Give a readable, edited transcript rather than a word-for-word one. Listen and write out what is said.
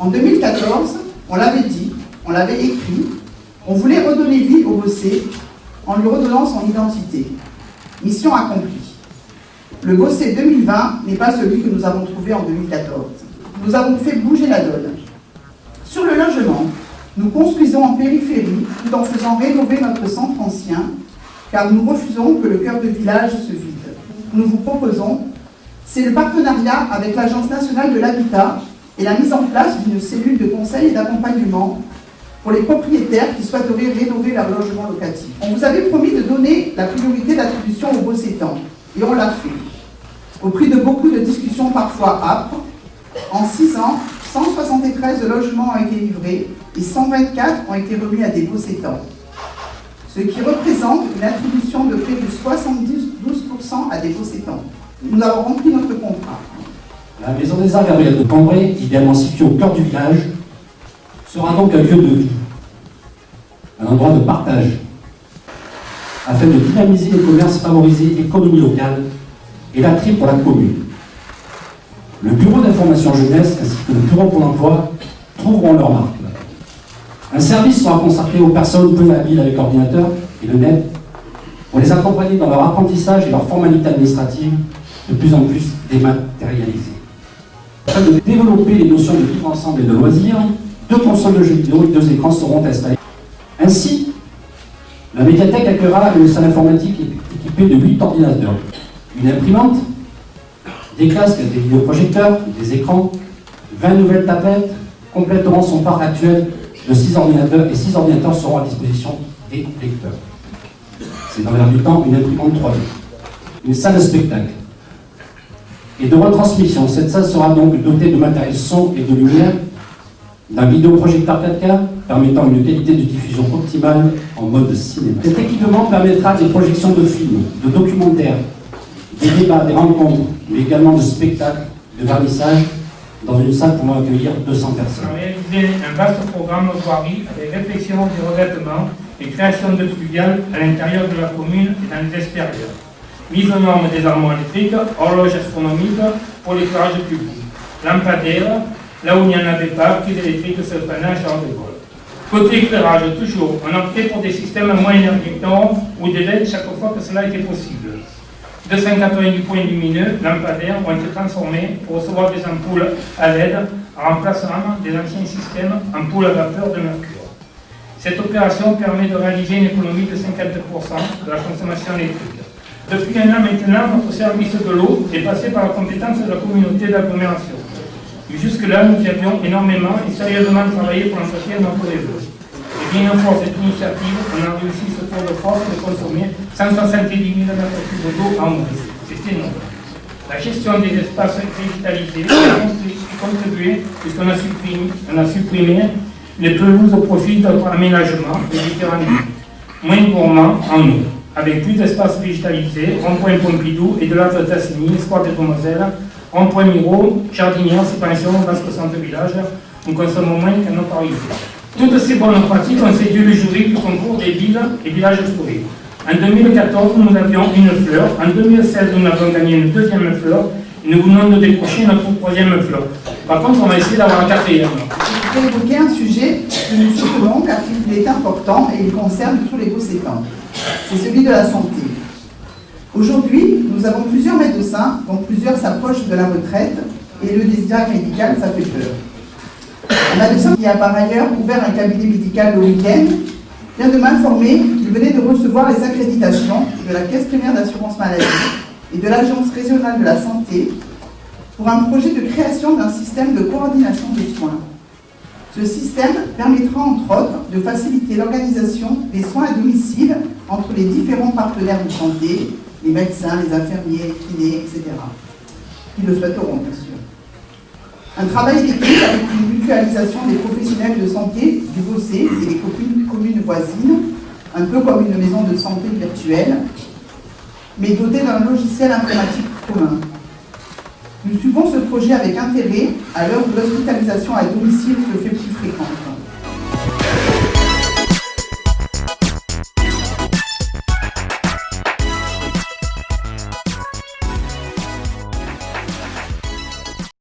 En 2014, on l'avait dit, on l'avait écrit, on voulait redonner vie au Bossé en lui redonnant son identité. Mission accomplie. Le Bossé 2020 n'est pas celui que nous avons trouvé en 2014. Nous avons fait bouger la donne. Sur le logement, nous construisons en périphérie tout en faisant rénover notre centre ancien, car nous refusons que le cœur de village se vide. Nous vous proposons, c'est le partenariat avec l'Agence nationale de l'habitat et la mise en place d'une cellule de conseil et d'accompagnement pour les propriétaires qui souhaiteraient rénover leur logement locatif. On vous avait promis de donner la priorité d'attribution aux Bossétans, et on l'a fait. Au prix de beaucoup de discussions parfois âpres, en 6 ans, 173 logements ont été livrés et 124 ont été remis à des Bossétans, ce qui représente une attribution de près de 72% à des Bossétans. Nous avons rempli notre contrat. La Maison des Arts Gabriel de Cambrai, idéalement située au cœur du village, sera donc un lieu de vie, un endroit de partage, afin de dynamiser les commerces, favoriser l'économie locale et l'attrait pour la commune. Le bureau d'information jeunesse ainsi que le bureau pour l'emploi trouveront leur marque. Un service sera consacré aux personnes peu habiles avec l'ordinateur et le net pour les accompagner dans leur apprentissage et leur formalité administrative de plus en plus dématérialisée. Afin de développer les notions de vivre ensemble et de loisirs, 2 consoles de jeux vidéo et 2 écrans seront installés. Ainsi, la médiathèque accueillera une salle informatique équipée de 8 ordinateurs, une imprimante, des casques, des vidéoprojecteurs, des écrans, 20 nouvelles tablettes compléteront son parc actuel de 6 ordinateurs et 6 ordinateurs seront à disposition des lecteurs. C'est dans l'air du temps une imprimante 3D, une salle de spectacle et de retransmission. Cette salle sera donc dotée de matériel son et de lumière, d'un vidéoprojecteur 4K permettant une qualité de diffusion optimale en mode cinéma. Cet équipement permettra des projections de films, de documentaires, des débats, des rencontres, mais également de spectacles, de vernissage, dans une salle pouvant accueillir 200 personnes. On a réalisé un vaste programme de voirie avec réflexion des revêtements et création de fluviales à l'intérieur de la commune et dans les extérieurs. Mise aux normes des armoires électriques, horloges astronomiques pour l'éclairage public, lampadaires, là où il n'y en avait pas, prise électrique se prenait à Charles de Gaulle. Côté éclairage, toujours, on optait pour des systèmes moins énergivores ou des LED chaque fois que cela était possible. 290 points lumineux, lampadaires, ont été transformés pour recevoir des ampoules à LED en remplacement des anciens systèmes ampoules à vapeur de mercure. Cette opération permet de réaliser une économie de 52% de la consommation électrique. Depuis un an maintenant, notre service de l'eau est passé par la compétence de la communauté d'agglomération. Jusque-là, nous avions énormément et sérieusement travaillé pour l'entretien de notre réseau. Et bien une fois cette initiative, on a réussi ce tour de force de consommer 170 000 m3 d'eau en moins. C'est énorme. La gestion des espaces végétalisés a contribué puisqu'on a supprimé les pelouses au profit de l'aménagement des différents lieux. Moins gourmands en eau, avec plus d'espaces végétalisés, rond-point Pompidou et de l'Arc de Tassigny, Square des Demoiselles, rond-point Miro, Jardinière, Suspension, Vasque Centre Village, on consomme moins qu'un autre arrivé. Toutes ces bonnes pratiques ont séduit le jury du concours des villes et villages historiques. En 2014, nous avions une fleur. En 2016, nous avons gagné une 2e fleur. Et nous venons de décrocher notre 3e fleur. Par contre, on va essayer d'avoir un 4e. Je vais évoquer un sujet que nous soutenons car il est important et il concerne tous les Bossétans. C'est celui de la santé. Aujourd'hui, nous avons plusieurs médecins, dont plusieurs s'approchent de la retraite, et le désir médical, ça fait peur. Un médecin qui a par ailleurs ouvert un cabinet médical le week-end vient de m'informer qu'il venait de recevoir les accréditations de la Caisse primaire d'assurance maladie et de l'Agence régionale de la santé pour un projet de création d'un système de coordination des soins. Ce système permettra entre autres de faciliter l'organisation des soins à domicile entre les différents partenaires de santé, les médecins, les infirmiers, les kinés, etc. Qui le souhaiteront, bien sûr. Un travail d'équipe avec une mutualisation des professionnels de santé du Bossé et des communes voisines, un peu comme une maison de santé virtuelle, mais dotée d'un logiciel informatique commun. Nous suivons ce projet avec intérêt à l'heure où l'hospitalisation à domicile se fait plus fréquente.